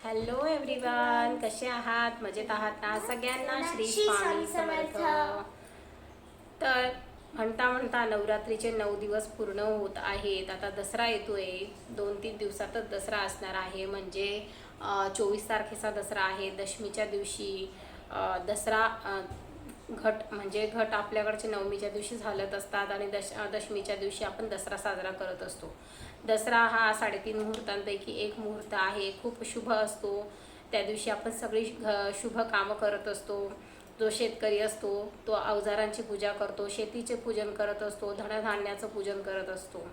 Hello everyone, कसे आहात? मजेत आहात ना? सगळ्यांना श्री स्वामी समर्थ. तर म्हणता म्हणता नवरात्रीचे 9 दिवस पूर्ण होत आहेत. आता दसरा येतोय. 2-3 दिवसातच दसरा असणार आहे. म्हणजे 24 तारखेचा दसरा आहे. दशमीच्या दिवशी दसरा घट म्हणजे घट आपल्याकडचे नवमीच्या दिवशी झालत असतात आणि दशमीच्या दिवशी आपण दसरा साजरा करत असतो. दसरा हा 3.5 मुहूर्तांपैकी एक मुहूर्त आहे. खूप शुभ असतो. त्या दिवशी आपण सगळी शुभ कामं करत असतो. जो शेतकरी असतो तो अवजारांची पूजा करतो, शेतीचे पूजन करत असतो, धनधान्याचं पूजन करत असतो.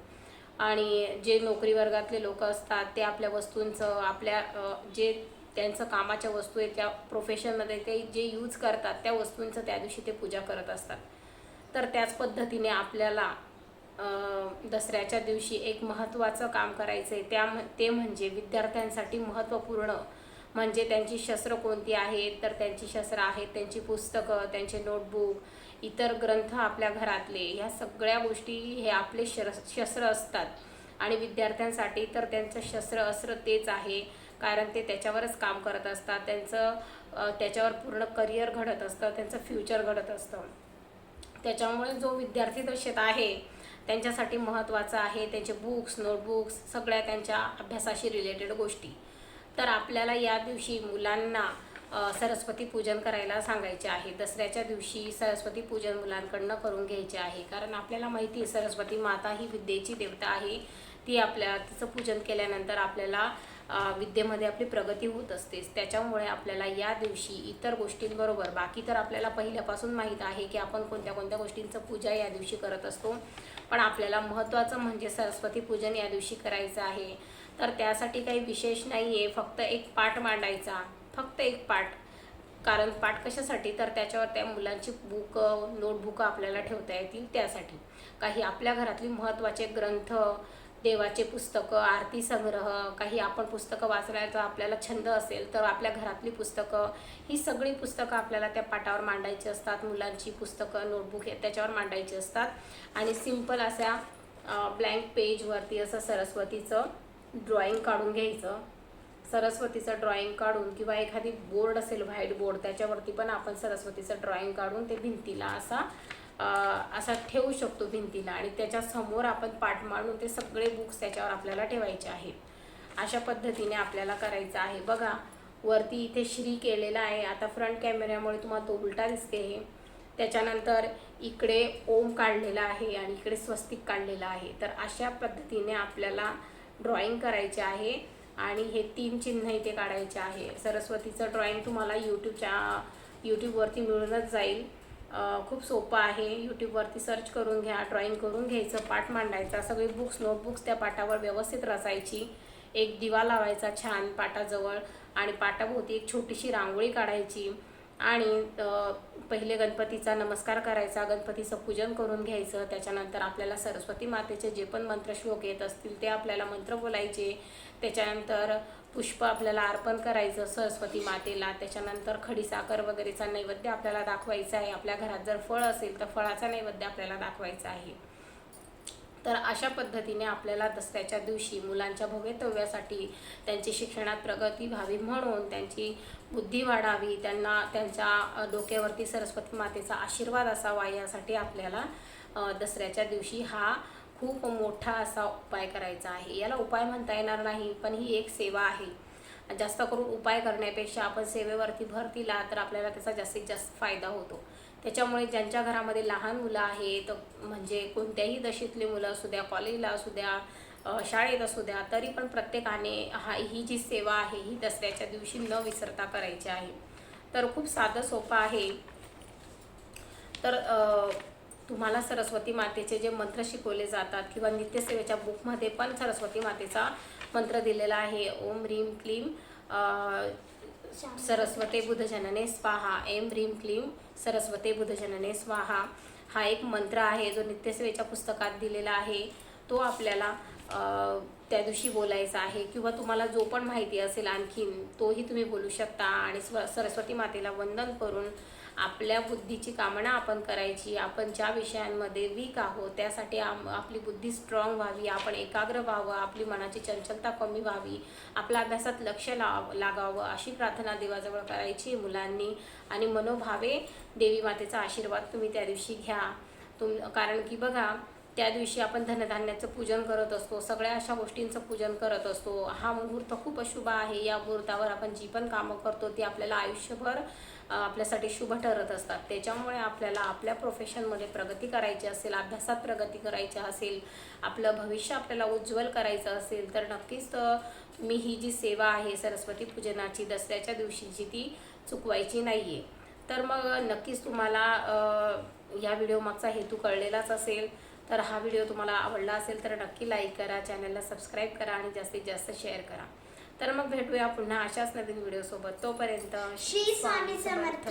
आणि जे नोकरी वर्गातले लोक असतात ते आपल्या वस्तूंचं जे त्यांचं कामाच्या वस्तू आहेत त्या प्रोफेशनमध्ये ते जे यूज करतात त्या वस्तूंचं त्या दिवशी ते पूजा करत असतात. तर त्याच पद्धतीने आपल्याला दसऱ्याच्या दिवशी एक महत्त्वाचं काम करायचं आहे. ते म्हणजे विद्यार्थ्यांसाठी महत्त्वपूर्ण म्हणजे त्यांची शस्त्र कोणती आहेत, तर त्यांची शस्त्र आहेत त्यांची पुस्तकं, त्यांचे नोटबुक, इतर ग्रंथ आपल्या घरातले, ह्या सगळ्या गोष्टी हे आपले शस्त्र असतात. आणि विद्यार्थ्यांसाठी तर त्यांचं शस्त्र अस्त्र तेच आहे, कारण ते त्याच्यावरच काम करत असतात. त्याच्यावर पूर्ण करिअर घडत असतं, त्यांचं फ्युचर घडत असतं. त्याच्यामुळे जो विद्यार्थी दशेत आहे त्यांच्यासाठी महत्त्वाचं आहे त्यांचे बुक्स, नोटबुक्स, सगळ्या त्यांच्या अभ्यासाशी रिलेटेड गोष्टी. तर आपल्याला या दिवशी मुलांना सरस्वती पूजन करायला सांगायचे आहे. दसऱ्याच्या दिवशी सरस्वती पूजन मुलांकडनं करून घ्यायचे आहे. कारण आपल्याला माहिती आहे सरस्वती माता ही विद्येची देवता आहे. तिचं पूजन केल्यानंतर आपल्याला विद्येमध्ये आपली प्रगती होत असतेच. त्याच्यामुळे आपल्याला या दिवशी इतर गोष्टींबरोबर, बाकी तर आपल्याला पहिल्यापासून माहीत आहे की आपण कोणत्या कोणत्या गोष्टींचं पूजा या दिवशी करत असतो, पण आपल्याला महत्त्वाचं म्हणजे सरस्वती पूजन या दिवशी करायचं आहे. तर त्यासाठी काही विशेष नाही आहे, फक्त एक पाठ मांडायचा, फक्त एक पाठ. कारण पाठ कशासाठी, तर त्याच्यावर त्या मुलांची नोटबुकं आपल्याला ठेवता येतील त्यासाठी. काही आपल्या घरातली महत्त्वाचे ग्रंथ, देवाचे पुस्तकं, आरती संग्रह, काही आपण पुस्तकं वाचण्याचा आपल्याला छंद असेल तर आपल्या घरातली पुस्तकं, ही सगळी पुस्तकं आपल्याला त्या पाटावर मांडायची असतात. मुलांची पुस्तकं, नोटबुक त्याच्यावर मांडायची असतात. आणि सिंपल अशा ब्लँक पेजवरती असं सरस्वतीचं ड्रॉइंग काढून घ्यायचं. सरस्वतीचं ड्रॉइंग काढून किंवा एखादी बोर्ड असेल व्हाईट बोर्ड, त्याच्यावरती पण आपण सरस्वतीचं ड्रॉइंग काढून ते भिंतीला असा ठेवू शकतो भिंतीला. आणि त्याच्यासमोर आपण पाठ मांडून ते सगळे बुक्स त्याच्यावर आपल्याला ठेवायचे आहेत. अशा पद्धतीने आपल्याला करायचं आहे. बघा वरती इथे श्री केलेला आहे. आता फ्रंट कॅमेऱ्यामुळे तुम्हाला तो उलटा दिसते आहे. त्याच्यानंतर इकडे ओम काढलेला आहे आणि इकडे स्वस्तिक काढलेला आहे. तर अशा पद्धतीने आपल्याला ड्रॉइंग करायचे आहे आणि हे 3 चिन्ह इथे काढायचे आहे. सरस्वतीचं ड्रॉइंग तुम्हाला यूट्यूबवरती मिळूनच जाईल. खूप सोपं आहे. यूट्यूबवरती सर्च करून घ्या, ड्रॉइंग करून घ्यायचं, पाठ मांडायचा, सगळे नोटबुक्स त्या पाटावर व्यवस्थित रचायची, एक दिवा लावायचा छान पाटाजवळ आणि पाटाभोवती एक छोटीशी रांगोळी काढायची. आणि पहिले गणपतीचा नमस्कार करायचा, गणपतीचं पूजन करून घ्यायचं. त्याच्यानंतर आपल्याला सरस्वती मातेचे जे पण मंत्रश्लोक येत असतील ते आपल्याला मंत्र बोलायचे. त्याच्यानंतर पुष्प आपल्याला अर्पण करायचं सरस्वती मातेला. त्याच्यानंतर खडीसाखर वगैरेचा नैवेद्य आपल्याला दाखवायचा आहे. आपल्या घरात जर फळ असेल तर फळाचा नैवेद्य आपल्याला दाखवायचा आहे. तर अशा पद्धतीने आपल्याला दसऱ्याच्या दिवशी मुलांच्या भवितव्यासाठी, त्यांची शिक्षणात प्रगती व्हावी म्हणून, त्यांची बुद्धी वाढावी, त्यांना त्यांच्या डोक्यावरती सरस्वती मातेचा आशीर्वाद असावा, यासाठी आपल्याला दसऱ्याच्या दिवशी हा खूप मोठा असा उपाय करायचा आहे. याला उपाय म्हणता येणार नाही, पण ही एक सेवा आहे. जास्त करून उपाय करण्यापेक्षा आपण सेवेवरती भर दिला तर आपल्याला त्याचा जास्तीत जास्त फायदा होतो. त्याच्यामुळे ज्यांच्या घरामध्ये लहान मुलं आहेत, म्हणजे कोणत्याही दशेतली मुलं असू द्या, कॉलेजला असू द्या, शाळेत असू द्या, तरी पण प्रत्येकाने ही जी सेवा आहे ही दसऱ्याच्या दिवशी न विसरता करायची आहे. तर खूप साधं सोपं आहे. तर तुम्हाला सरस्वती मातेचे जे मंत्र शिकवले जातात किंवा नित्यसेवेच्या बुकमध्ये पण सरस्वती मातेचा मंत्र दिलेला आहे. ओम ह्रीम क्लीम सरस्वते बुधजनने स्वाहा, एम ह्रीम क्लीम सरस्वते बुधजनने स्वाहा, हा एक मंत्र आहे जो नित्यसेवेच्या पुस्तकात दिलेला आहे. तो आपल्याला त्या दिवशी बोलायचा आहे. किंवा तुम्हाला जो पण माहिती असेल आणखीन तोही तुम्ही बोलू शकता. आणि सरस्वती मातेला वंदन करून आपल्या बुद्धीची कामना आपण करायची. आपण ज्या विषयांमध्ये वीक आहोत त्यासाठी आपली बुद्धी स्ट्रॉंग व्हावी, आपण एकाग्र व्हावं, आपली मनाची चंचलता कमी व्हावी, आपल्या अभ्यासात लक्ष लागावं अशी प्रार्थना देवाजवळ करायची मुलांनी. आणि मनोभावे देवी मातेचा आशीर्वाद तुम्ही त्या दिवशी घ्या. कारण की बघा, त्या दिवशी आपण धनधान्याचं पूजन करत असतो, सगळ्या अशा गोष्टींचं पूजन करत असतो. हा मुहूर्त खूप अशुभ आहे. या मुहूर्तावर आपण जी पण कामं करतो ती आपल्याला आयुष्यभर आपल्यासाठी शुभ ठरत असतात. त्याच्यामुळे आपल्याला आपल्या प्रोफेशनमध्ये प्रगती करायची असेल, अभ्यासात प्रगती करायची असेल, आपलं भविष्य आपल्याला उज्ज्वल करायचं असेल तर नक्कीच तुम्ही ही जी सेवा आहे सरस्वती पूजनाची दसऱ्याच्या दिवशीची ती चुकवायची नाही आहे. तर मग नक्कीच तुम्हाला या व्हिडिओ मागचा हेतू कळलेलाच असेल. तर हा व्हिडिओ तुम्हाला आवडला असेल तर नक्की लाईक करा, चॅनलला सबस्क्राईब करा आणि जास्तीत जास्त शेअर करा. तर मग भेटूया पुन्हा अशाच नवीन व्हिडिओसोबत. तोपर्यंत श्री स्वामी समर्थ.